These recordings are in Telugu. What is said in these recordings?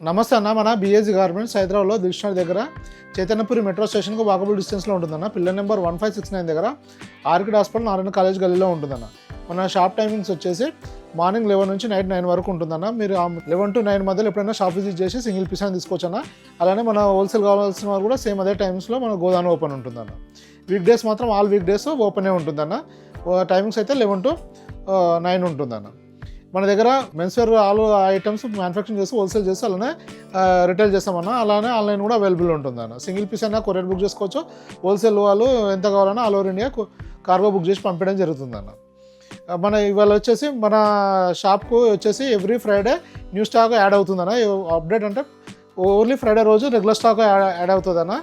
నమస్తే అన్న. మన బిఏజీ గార్మెంట్స్ హైదరాబాద్లో దిల్షుఖ్నగర్ దగ్గర చైతన్యపురి మెట్రో స్టేషన్కు వాకబుల్ డిస్టెన్స్లో ఉంటుందన్న. పిల్లర్ నెంబర్ 1569 దగ్గర ఆర్కిడ్ హాస్పిటల్ నారాయణ కాలేజ్ గల్లీలో ఉంటుందన్న. మన షాప్ టైమింగ్స్ వచ్చేసి మార్నింగ్ 11 నుంచి నైట్ 9 వరకు ఉంటుందన్న. మీరు 11 to 9 మధ్యలో ఎప్పుడైనా షాప్ విజిట్ చేసి సింగిల్ పీస్ అని తీసుకోవచ్చన్న. అలానే మన హోల్సేల్ కావాల్సిన వారు కూడా సేమ్ అదే టైమ్స్లో మన గోదాన్ ఓపెన్ ఉంటుందన్న. వీక్ డేస్ మాత్రం ఆల్ వీక్ డేస్ ఓపెనే ఉంటుందన్న. టైమింగ్స్ అయితే 11 to 9 ఉంటుందన్న. మన దగ్గర మెన్స్వేర్ ఆల్ ఐటమ్స్ మ్యానుఫ్యాక్చరింగ్ చేసి హోల్సేల్ చేసి అలానే రిటైల్ చేస్తామన్నా. అలానే ఆన్లైన్ కూడా అవైలబుల్ ఉంటుందన్న. సింగిల్ పీస్ అయినా కొరియర్ బుక్ చేసుకోవచ్చు. హోల్సేల్ వాళ్ళు ఎంత కావాలన్నా all over India cargo book చేసి పంపించడం జరుగుతుందన్న. మన ఇవాళ వచ్చేసి మన షాప్కు వచ్చేసి every Friday new stock add అవుతుందన్న. అప్డేట్ అంటే ఓన్లీ ఫ్రైడే రోజు రెగ్యులర్ స్టాక్ యాడ్ అవుతుందన్న.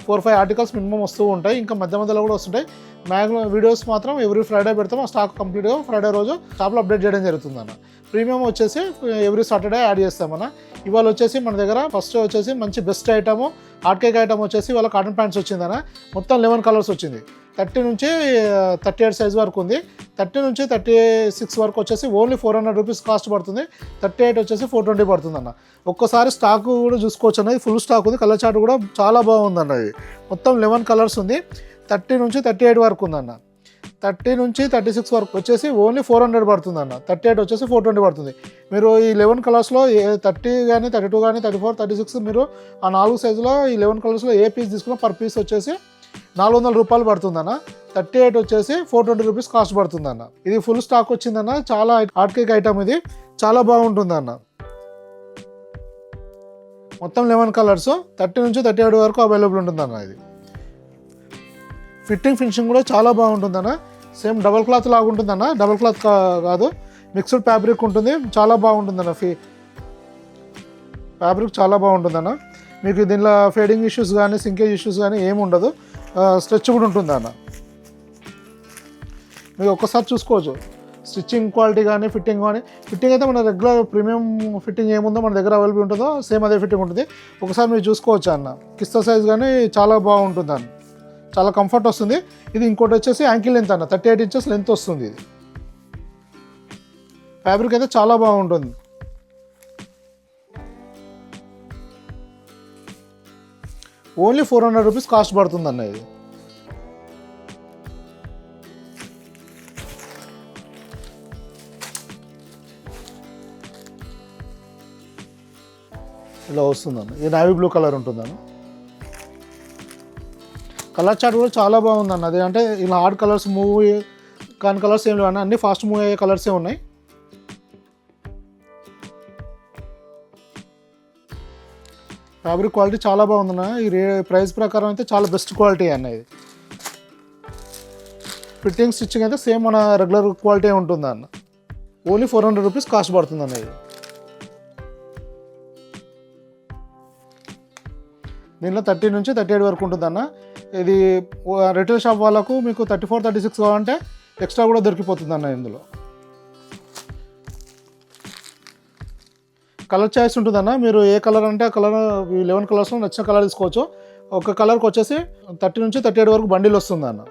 4-5 ఆర్టికల్స్ మినిమం వస్తూ ఉంటాయి. ఇంకా మధ్య మధ్యలో కూడా వస్తుంటాయి. మ్యాక్సిమం వీడియోస్ మాత్రం ఎవ్రీ ఫ్రైడే పెడతాం. ఆ స్టాక్ కంప్లీట్గా ఫ్రైడే రోజు షాప్లో అప్డేట్ చేయడం జరుగుతుందన్న. ప్రీమియం వచ్చేసి ఎవ్రీ సాటర్డే యాడ్ చేస్తామన్న. ఇవాళ వచ్చేసి మన దగ్గర ఫస్ట్ వచ్చేసి మంచి best item hot cake item వచ్చేసి ఇవాళ కాటన్ ప్యాంట్స్ వచ్చిందన్న. మొత్తం 11 కలర్స్ వచ్చింది. 30 నుంచి 38 సైజ్ వరకు ఉంది. 30 నుంచి 36 వరకు వచ్చేసి ఓన్లీ 400 రూపీస్ కాస్ట్ పడుతుంది. 38 వచ్చేసి 420 పడుతుంది అన్న. ఒక్కసారి స్టాక్ కూడా చూసుకోవచ్చు అన్న. ఇది ఫుల్ స్టాక్ ఉంది. కలర్ చార్ట్ కూడా చాలా బాగుందన్న. ఇది మొత్తం 11 కలర్స్ ఉంది. 30 నుంచి 38 వరకు ఉందన్న. 30 నుంచి 36 వరకు వచ్చేసి ఓన్లీ 400 పడుతుంది అన్న. 38 వచ్చేసి 420 పడుతుంది. మీరు ఈ 11 కలర్స్లో 30 కానీ 32 కానీ 34 36 మీరు ఆ 4 సైజులో ఈ 11 కలర్స్లో ఏ పీస్ తీసుకున్నా పర్ పీస్ వచ్చేసి 400 రూపాయలు పడుతుందన్న. 38 వచ్చేసి 420 రూపీస్ కాస్ట్ పడుతుందన్న. ఇది ఫుల్ స్టాక్ వచ్చిందన్న. చాలా హాట్ కేక్ ఐటమ్ ఇది చాలా బాగుంటుందన్న. మొత్తం 11 కలర్స్ 30 నుంచి 37 వరకు అవైలబుల్ ఉంటుందన్న. ఇది ఫినిషింగ్ కూడా చాలా బాగుంటుందన్న. సేమ్ డబల్ క్లాత్ లాగా ఉంటుందన్న. డబల్ క్లాత్ కాదు, మిక్స్డ్ ఫ్యాబ్రిక్ ఉంటుంది. చాలా బాగుంటుందన్న. ఫ్యాబ్రిక్ చాలా బాగుంటుందన్న. మీకు దీనిలో ఫేడింగ్ ఇష్యూస్ కానీ సింకేజ్ ఇష్యూస్ కానీ ఏమి ఉండదు. స్ట్రెచ్ కూడా ఉంటుందన్న. మీరు ఒక్కసారి చూసుకోవచ్చు స్టిచ్చింగ్ క్వాలిటీ కానీ ఫిట్టింగ్ కానీ. ఫిట్టింగ్ అయితే మన రెగ్యులర్ ప్రీమియం ఫిట్టింగ్ ఏముందో మన దగ్గర అవైలబుల్ ఉంటుందో సేమ్ అదే ఫిట్టింగ్ ఉంటుంది. ఒకసారి మీరు చూసుకోవచ్చు అన్న. కిస్తా సైజ్ కానీ చాలా బాగుంటుంది అన్న. చాలా కంఫర్ట్ వస్తుంది. ఇది ఇంకోటి వచ్చేసి యాంకిల్ లెంత్ అన్న. 38 ఇంచెస్ లెంత్ వస్తుంది. ఇది ఫ్యాబ్రిక్ అయితే చాలా బాగుంటుంది. ఓన్లీ 400 రూపీస్ కాస్ట్ పడుతుంది అన్న. ఇది ఇలా వస్తుందన్న. ఇది నావీ బ్లూ కలర్ ఉంటుందన్న. కలర్ చార్ట్ కూడా చాలా బాగుందన్న. అది అంటే ఇలా హార్డ్ కలర్స్ మూవ్ కాని కలర్స్ ఏం లేవన్న. అన్నీ ఫాస్ట్ మూవ్ అయ్యే కలర్సే ఉన్నాయి. ఫ్యాబ్రిక్ క్వాలిటీ చాలా బాగుందన్న. ఈ ప్రైస్ ప్రకారం అయితే చాలా బెస్ట్ క్వాలిటీ అన్న. ఇది ఫిట్టింగ్ స్టిచ్చింగ్ అయితే సేమ్ మన రెగ్యులర్ క్వాలిటీ ఉంటుంది అన్న. ఓన్లీ 400 రూపీస్ కాస్ట్ పడుతుంది అన్న. ఇది దీనిలో 30 నుంచి 38 వరకు ఉంటుందన్న. ఇది రిటైల్ షాప్ వాళ్ళకు మీకు 34 36 కావాలంటే ఎక్స్ట్రా కూడా దొరికిపోతుంది అన్న. ఇందులో కలర్ చాయిస్ ఉంటుందన్న. మీరు ఏ కలర్ అంటే ఆ కలర్ 11 కలర్స్లో నచ్చిన కలర్ తీసుకోవచ్చు. ఒక కలర్కి వచ్చేసి 30 నుంచి 38 వరకు బండిల్ వస్తుంది అన్న.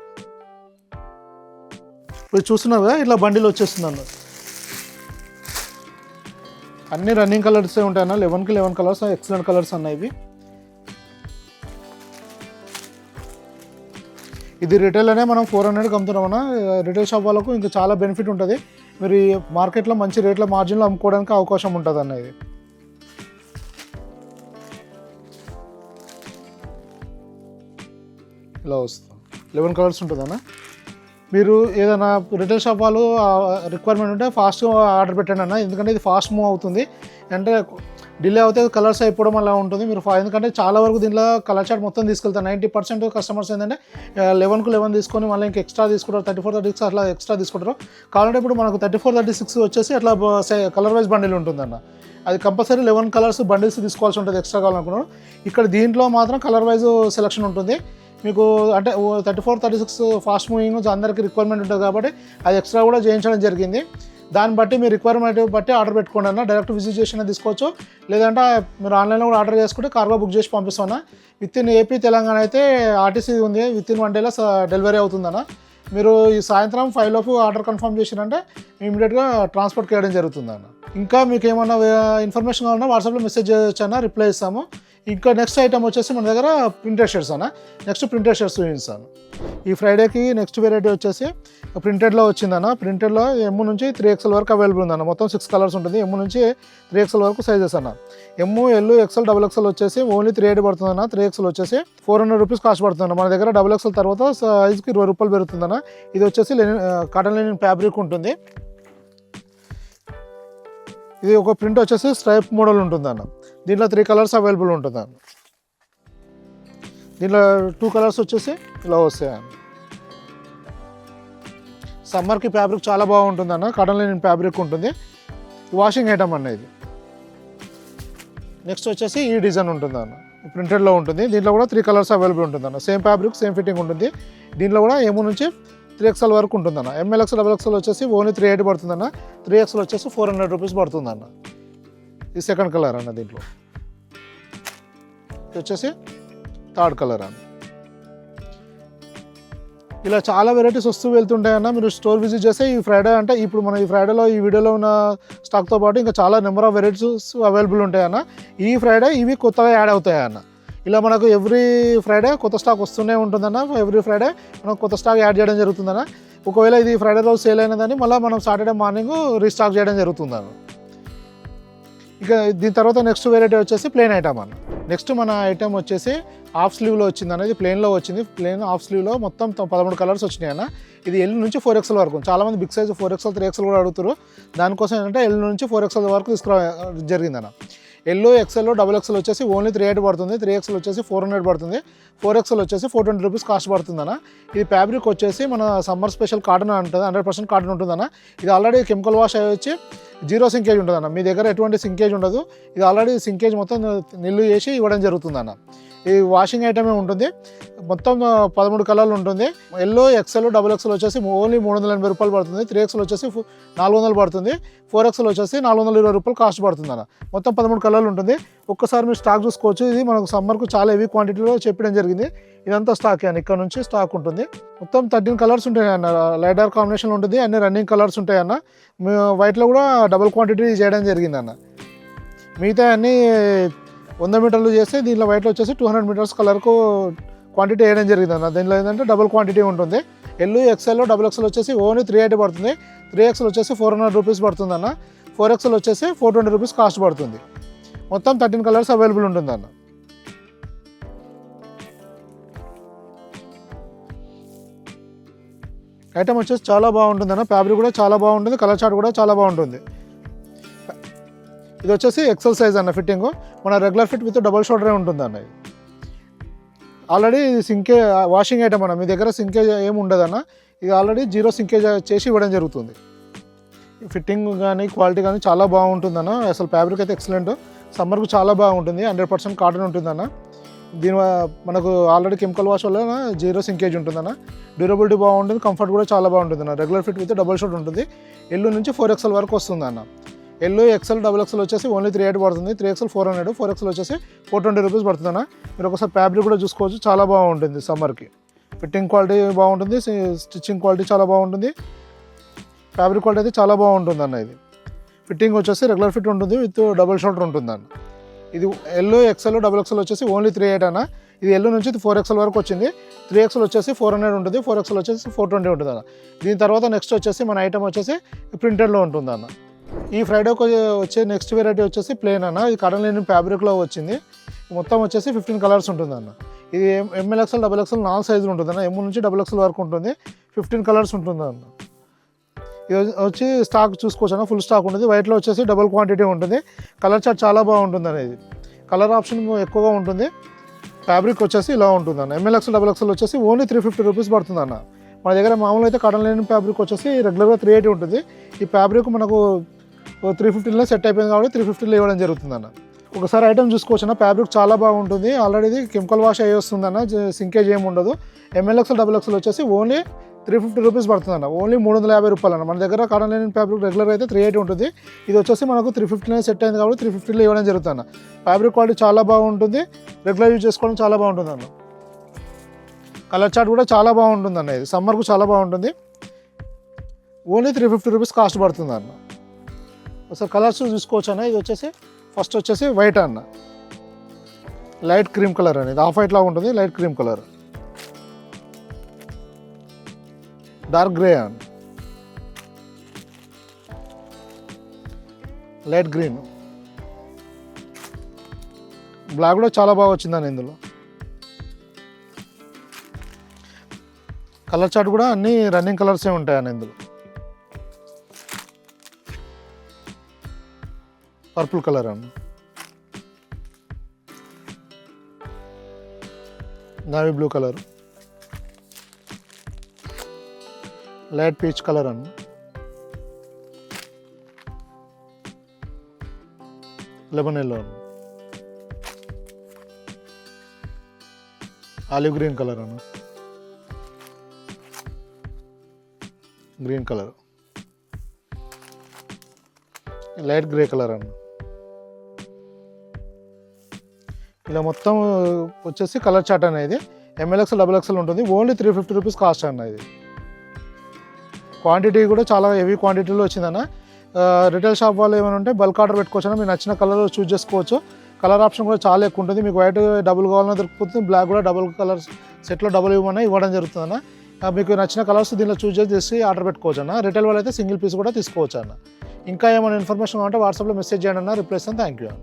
ఇప్పుడు చూస్తున్నారు కదా ఇట్లా బండిల్ వచ్చేస్తుంది అన్న. అన్ని రన్నింగ్ కలర్సే ఉంటాయి అన్న. 11కి 11 కలర్స్ ఎక్సలెంట్ కలర్స్ అన్న. ఇవి ఇది రిటైల్లోనే మనం 400కి అమ్ముతున్నామన్నా. రిటైల్ షాప్ వాళ్ళకు ఇంకా చాలా బెనిఫిట్ ఉంటుంది. మీరు ఈ మార్కెట్లో మంచి రేట్లో మార్జిన్లో అమ్ముకోవడానికి అవకాశం ఉంటుంది అన్న. ఇది ఇలా వస్తుంది. 11 కలర్స్ ఉంటుందన్న. మీరు ఏదైనా రిటైల్ షాప్ వాళ్ళు రిక్వైర్మెంట్ ఉంటే ఫాస్ట్గా ఆర్డర్ పెట్టండి అన్న. ఎందుకంటే ఇది ఫాస్ట్ మూవ్ అవుతుంది. అంటే డిలే అవుతే కలర్స్ అయిపోవడం అలా ఉంటుంది. మీరు ఎందుకంటే చాలా వరకు దీనిలో కలర్ చార్ట్ మొత్తం తీసుకెళ్తారు. 90% కస్టమర్స్ ఏంటంటే 11కు 11 తీసుకొని మళ్ళీ ఇంకా ఎక్స్ట్రా తీసుకుంటారు. 34 36 అట్లా ఎక్స్ట్రా తీసుకుంటారు. కావాలంటే ఇప్పుడు మనకు 34 36 వచ్చేసి అట్లా కలర్ వైజ్ బండిల్ ఉంటుందన్న. అది కంపల్సరీ 11 కలర్స్ బండిల్స్ తీసుకోవాల్సి ఉంటుంది ఎక్స్ట్రా కావాలనుకున్నాను. ఇక్కడ దీంట్లో మాత్రం కలర్ వైజ్ సెలెక్షన్ ఉంటుంది మీకు. అంటే 34 36 ఫాస్ట్ మూవింగ్ అందరికీ రిక్వైర్మెంట్ ఉంటుంది కాబట్టి అది ఎక్స్ట్రా కూడా చేయించడం జరిగింది. దాన్ని బట్టి మీ రిక్వైర్మెంట్ బట్టి ఆర్డర్ పెట్టుకోండి అన్న. డైరెక్ట్ విజిట్ చేసిన తీసుకోవచ్చు. లేదంటే మీరు ఆన్లైన్లో కూడా ఆర్డర్ చేసుకుంటే కార్గో బుక్ చేసి పంపిస్తాను. విత్ ఇన్ ఏపీ తెలంగాణ అయితే ఆర్టీసీ ఉంది. విత్ ఇన్ 1 డేలో డెలివరీ అవుతుందన్న. మీరు ఈ సాయంత్రం 5 లోపు ఆర్డర్ కన్ఫర్మ్ చేసినంటే ఇమీడియట్గా ట్రాన్స్పోర్ట్కి వేయడం జరుగుతుంది అన్న. ఇంకా మీకు ఏమన్నా ఇన్ఫర్మేషన్ కావాలన్నా వాట్సాప్లో మెసేజ్ చేయొచ్చు అన్న, రిప్లై ఇస్తాము. ఇంకా నెక్స్ట్ ఐటమ్ వచ్చేసి మన దగ్గర ప్రింటెడ్ షర్ట్స్ అన్న. నెక్స్ట్ ప్రింటెడ్ షర్ట్స్ చూపిస్తాను. ఈ ఫ్రైడేకి నెక్స్ట్ వెరైటీ వచ్చేసి ప్రింటెడ్లో వచ్చిందన్న. ప్రింటెడ్లో ఎమ్ నుంచి 3XL వరకు అవైలబుల్ ఉందన్న. మొత్తం 6 కలర్స్ ఉంటుంది. ఎమ్ నుంచి 3XL వరకు సైజెస్ అన్న. ఎమ్, ఎల్, XL, XXL వచ్చేసి ఓన్లీ 380 పడుతుందన్న. 3XL వచ్చేసి 400 రూపీస్ కాస్ట్ పడుతుందన్న. మన దగ్గర XXL తర్వాత సైజ్కి 20 రూపాయలు పెరుగుతుందన్న. ఇది వచ్చేసి కాటన్ లెనిన్ ఫ్యాబ్రిక్ ఉంటుంది. ఇది ఒక ప్రింట్ వచ్చేసి స్ట్రైప్ మోడల్ ఉంటుందన్న. దీంట్లో 3 కలర్స్ అవైలబుల్ ఉంటుందన్న. దీంట్లో 2 కలర్స్ వచ్చేసి ఇలా వస్తాయన్న. సమ్మర్కి ఫ్యాబ్రిక్ చాలా బాగుంటుందన్న. కాటన్ లెనిన్ ఫ్యాబ్రిక్ ఉంటుంది. వాషింగ్ ఐటమ్ అన్న ఇది. నెక్స్ట్ వచ్చేసి ఈ డిజైన్ ఉంటుందన్న. ప్రింటెడ్లో ఉంటుంది. దీంట్లో కూడా 3 కలర్స్ అవైలబుల్ ఉంటుందన్న. సేమ్ ఫ్యాబ్రిక్ సేమ్ ఫిట్టింగ్ ఉంటుంది. దీంట్లో కూడా ఎమ్ నుంచి 3XL వరకు ఉంటుందన్న. MLXL, XXL వచ్చేసి ఓన్లీ 380 పడుతుందన్న. 3XL వచ్చేసి 400 రూపీస్ పడుతుందన్న. ఇది సెకండ్ కలర్ అన్న. దీంట్లో ఇది వచ్చేసి థర్డ్ కలర్ అన్న. ఇలా చాలా వెరైటీస్ వస్తూ వెళ్తుంటాయన్న. మీరు స్టోర్ విజిట్ చేస్తే ఈ ఫ్రైడే అంటే ఇప్పుడు మన ఈ ఫ్రైడేలో ఈ వీడియోలో ఉన్న స్టాక్తో పాటు ఇంకా చాలా నెంబర్ ఆఫ్ వెరైటీస్ అవైలబుల్ ఉంటాయన్న. ఈ ఫ్రైడే ఇవి కొత్తగా యాడ్ అవుతాయన్న. ఇలా మనకు ఎవ్రీ ఫ్రైడే కొత్త స్టాక్ వస్తూనే ఉంటుందన్న. ఎవ్రీ ఫ్రైడే మనం కొత్త స్టాక్ యాడ్ చేయడం జరుగుతుందన్న. ఒకవేళ ఇది ఫ్రైడే రోజు సేల్ అయినదని మళ్ళీ మనం సాటర్డే మార్నింగ్ రీస్టాక్ చేయడం జరుగుతుందన్న. ఇక దీని తర్వాత నెక్స్ట్ వెరైటీ వచ్చేసి ప్లెయిన్ ఐటమ్ అన్న. నెక్స్ట్ మన ఐటమ్ వచ్చేసి హాఫ్ స్లీవ్లో వచ్చింది అనేది. ప్లెయిన్లో వచ్చింది. ప్లెయిన్ హాఫ్ స్లీవ్లో మొత్తం 13 కలర్స్ వచ్చినాయి అన్న. ఇది ఎల్ నుంచి 4XL వరకు. చాలామంది బిగ్ సైజ్ 4XL, 3XL కూడా అడుగుతారు. దానికోసం ఏంటంటే ఎల్ నుంచి 4XL వరకు తీసుకురా జరిగిందన్న. ఎల్, XL, XXL వచ్చేసి ఓన్లీ 380 పడుతుంది. 3XL వచ్చేసి 400 పడుతుంది. 4XL వచ్చేసి 420 రూపీస్ కాస్ట్ పడుతుందన్న. ఇది ఫ్యాబ్రిక్ వచ్చేసి మన సమ్మర్ స్పెషల్ కాటన్ ఉంటుంది. 100% కాటన్ ఉంటుందన్న. ఇది ఆల్రెడీ కెమికల్ వాష్ అయ్యి వచ్చి 0 సింకేజ్ ఉంటుందన్న. మీ దగ్గర ఎటువంటి సింకేజ్ ఉండదు. ఇది ఆల్రెడీ సింకేజ్ మొత్తం నిల్లు చేసి ఇవ్వడం జరుగుతుందన్న. ఇది వాషింగ్ ఐటమే ఉంటుంది. మొత్తం 13 కలర్లు ఉంటుంది. ఎల్, XL, XXL వచ్చేసి ఓన్లీ 380 రూపాయలు పడుతుంది. 3XL వచ్చేసి 400 పడుతుంది. 4XL వచ్చేసి 420 రూపాయలు కాస్ట్ పడుతుంది అన్న. మొత్తం 13 కలర్లు ఉంటుంది. ఒక్కసారి మీరు స్టాక్ చూసుకోవచ్చు. ఇది మనకు సమ్మర్కు చాలా హెవీ క్వాంటిటీలో చెప్పడం జరిగింది. ఇదంతా స్టాక్ అన్న. ఇక్కడ నుంచి స్టాక్ ఉంటుంది. మొత్తం 13 కలర్స్ ఉంటాయి అన్న. లైట్ డార్క్ కాంబినేషన్ ఉంటుంది. అన్ని రన్నింగ్ కలర్స్ ఉంటాయి అన్న. వైట్లో కూడా డబుల్ క్వాంటిటీ చేయడం జరిగింది అన్న. మిగతా అన్నీ 100 మీటర్లు చేస్తే దీంట్లో వైట్లో వచ్చేసి 200 మీటర్స్ కలర్కు క్వాంటిటీ వేయడం జరిగింది అన్న. దీంట్లో ఏంటంటే డబుల్ క్వాంటిటీ ఉంటుంది. ఎల్, XL, XXL వచ్చేసి ఓన్లీ 380 పడుతుంది. 3XL వచ్చేసి 400 రూపీస్ పడుతుంది అన్న. 4XL వచ్చేసి 420 రూపీస్ కాస్ట్ పడుతుంది. మొత్తం 13 కలర్స్ అవైలబుల్ ఉంటుంది అన్న. ఐటమ్ వచ్చేసి చాలా బాగుంటుంది అన్న. ఫ్యాబ్రిక్ కూడా చాలా బాగుంటుంది. కలర్ చార్ట్ కూడా చాలా బాగుంటుంది. ఇది వచ్చేసి XL సైజ్ అన్న. ఫిట్టింగ్ మన రెగ్యులర్ ఫిట్ విత్ డబల్ షోల్డరే ఉంటుంది అన్న. ఇది ఆల్రెడీ సింకే వాషింగ్ ఐటమ్ అన్న. మీ దగ్గర సింకేజ్ ఏమి ఉండదన్న. ఇది ఆల్రెడీ 0 సింకేజ్ చేసి ఇవ్వడం జరుగుతుంది. ఫిట్టింగ్ కానీ క్వాలిటీ కానీ చాలా బాగుంటుందన్న. అసలు ఫ్యాబ్రిక్ అయితే ఎక్సలెంట్. సమ్మర్కు చాలా బాగుంటుంది. 100% కాటన్ ఉంటుందన్న. దీని మనకు ఆల్రెడీ కెమికల్ వాష్ వల్ల 0 సింకేజ్ ఉంటుందన్న. డ్యూరబిలిటీ బాగుంటుంది. కంఫర్ట్ కూడా చాలా బాగుంటుందన్న. Regular fit with double shoulder ఉంటుంది. ఎల్ నుంచి 4XL వరకు వస్తుందన్న. ఎల్, XL, XXL వచ్చేసి ఓన్లీ 380 పడుతుంది. 3XL 400, 4XL వచ్చేసి 420 రూపీస్ పడుతుందన్న. మీరు ఒకసారి ఫ్యాబ్రిక్ కూడా చూసుకోవచ్చు. చాలా బాగుంటుంది సమ్మర్కి. ఫిట్టింగ్ క్వాలిటీ బాగుంటుంది. స్టిచ్చింగ్ క్వాలిటీ చాలా బాగుంటుంది. ఫ్యాబ్రిక్ క్వాలిటీ అయితే చాలా బాగుంటుంది అన్న. ఇది ఫిట్టింగ్ వచ్చేసి రెగ్యులర్ ఫిట్ ఉంటుంది విత్ డబుల్ షోల్డర్ ఉంటుంది అన్న. ఇది ఎల్, XL, XXL వచ్చేసి ఓన్లీ 380 అన్న. ఇది ఎల్ నుంచి 4XL వరకు వచ్చింది. 3XL వచ్చేసి 400 ఉంటుంది. 4XL వచ్చేసి 420 ఉంటుంది అన్న. దీని తర్వాత నెక్స్ట్ వచ్చేసి మన ఐటమ్ వచ్చేసి ప్రింటెడ్లో ఉంటుంది అన్న. ఈ ఫ్రైడేకి వచ్చే నెక్స్ట్ వెరైటీ వచ్చేసి ప్లెయిన్ అన్న. ఇది కాటన్ లెనిన్ ఫ్యాబ్రిక్లో వచ్చింది. మొత్తం వచ్చేసి 15 కలర్స్ ఉంటుంది అన్న. ఇది MLXL, XXL 4 సైజులు ఉంటుంది అన్న. ఎమ్ నుంచి XXL వరకు ఉంటుంది. 15 కలర్స్ ఉంటుంది అన్న. ఇది వచ్చి స్టాక్ చూసుకోవచ్చు అన్న. ఫుల్ స్టాక్ ఉంటుంది. వైట్లో వచ్చేసి డబుల్ క్వాంటిటీ ఉంటుంది. కలర్ చార్ట్ చాలా బాగుంటుంది అనేది. కలర్ ఆప్షన్ ఎక్కువగా ఉంటుంది. ఫ్యాబ్రిక్ వచ్చేసి ఇలా ఉంటుంది అన్న. MLXL, XXL వచ్చేసి ఓన్లీ 350 రూపీస్ పడుతుంది అన్న. మన దగ్గర మామూలు అయితే కాటన్ లెనిన్ ఫ్యాబ్రిక్ వచ్చేసి రెగ్యులర్గా 380 ఉంటుంది. ఈ ఫ్యాబ్రిక్ మనకు 350లో సెట్ అయిపోయింది కాబట్టి 350లో ఇవ్వడం జరుగుతుందన్న. ఒకసారి ఐటమ్ చూసుకోవచ్చు అన్న. ఫ్యాబ్రిక్ చాలా బాగుంటుంది. ఆల్రెడీ ఇది కెమికల్ వాష్ అయ్యి వస్తుందన్న. సింకేజ్ ఏమి ఉండదు. MLXL, XXL వచ్చేసి ఓన్లీ 350 రూపీస్ పడుతుందన్న. ఓన్లీ 350 రూపాయలు అన్న. మన దగ్గర కాటన్ లెనిన్ ఫ్యాబ్రిక్ రెగ్యులర్ అయితే 380 ఉంటుంది. ఇది వచ్చేసి మనకు 350లో సెట్ అయింది కాబట్టి 350లో ఇవ్వడం జరుగుతుంది అన్న. ఫ్యాబ్రిక్ క్వాలిటీ చాలా బాగుంటుంది. రెగ్యులర్ యూజ్ చేసుకోవడం చాలా బాగుంటుంది అన్న. కలర్ చార్ట్ కూడా చాలా బాగుంటుంది అన్న, ఇది సమ్మర్కు చాలా బాగుంటుంది. ఓన్లీ 350 రూపీస్ కాస్ట్ పడుతుంది అన్న. ఒకసారి కలర్స్ చూసుకోవచ్చు అన్న. ఇది వచ్చేసి ఫస్ట్ వచ్చేసి వైట్ అన్న, లైట్ క్రీమ్ కలర్ అనేది, ఆఫ్ వైట్ లాగా ఉంటుంది, light cream colour. Dark grey అన్న, లైట్ గ్రీన్, బ్లాక్ కూడా చాలా బాగా వచ్చిందని ఇందులో. కలర్ చార్ట్ కూడా అన్ని రన్నింగ్ కలర్సే ఉంటాయని ఇందులో. పర్పుల్ కలర్ అన్న, navy blue colour, light peach colour అన్న, లెమన్ ఎల్లో అన్న, ఆలివ్ గ్రీన్ కలర్ అన్న, green colour, light grey colour అన్న. ఇలా మొత్తం వచ్చేసి కలర్ చార్ట్ అనేది MLXL XXL ఉంటుంది. ఓన్లీ 350 రూపీస్ కాస్ట్ అన్న. ఇది క్వాంటిటీ కూడా చాలా హెవీ క్వాంటిటీలో వచ్చిందన్న. రిటైల్ షాప్ వాళ్ళు ఏమైనా ఉంటే బల్క్ ఆర్డర్ పెట్టుకోవచ్చు అన్న. మీరు నచ్చిన కలర్ చూస్ చేసుకోవచ్చు. కలర్ ఆప్షన్ కూడా చాలా ఎక్కువ ఉంటుంది. మీకు వైట్ డబుల్ కావాలన్నా దొరికిపోతుంది, బ్లాక్ కూడా డబుల్ కలర్ సెట్లో డబుల్ ఇవ్వమన్నా ఇవ్వడం జరుగుతుందన్న. మీకు నచ్చిన కలర్స్ దీనిలో చూస్ చేసి ఆర్డర్ పెట్టుకోవచ్చు అన్న. రిటైల్ వాళ్ళు అయితే సింగిల్ పీస్ కూడా తీసుకోవచ్చు అన్న. ఇంకా ఏమైనా ఇన్ఫర్మేషన్ కావాలంటే వాట్సాప్లో మెసేజ్ చేయండి అన్న, రిప్లై ఇస్తాను. థ్యాంక్ యూ అన్న.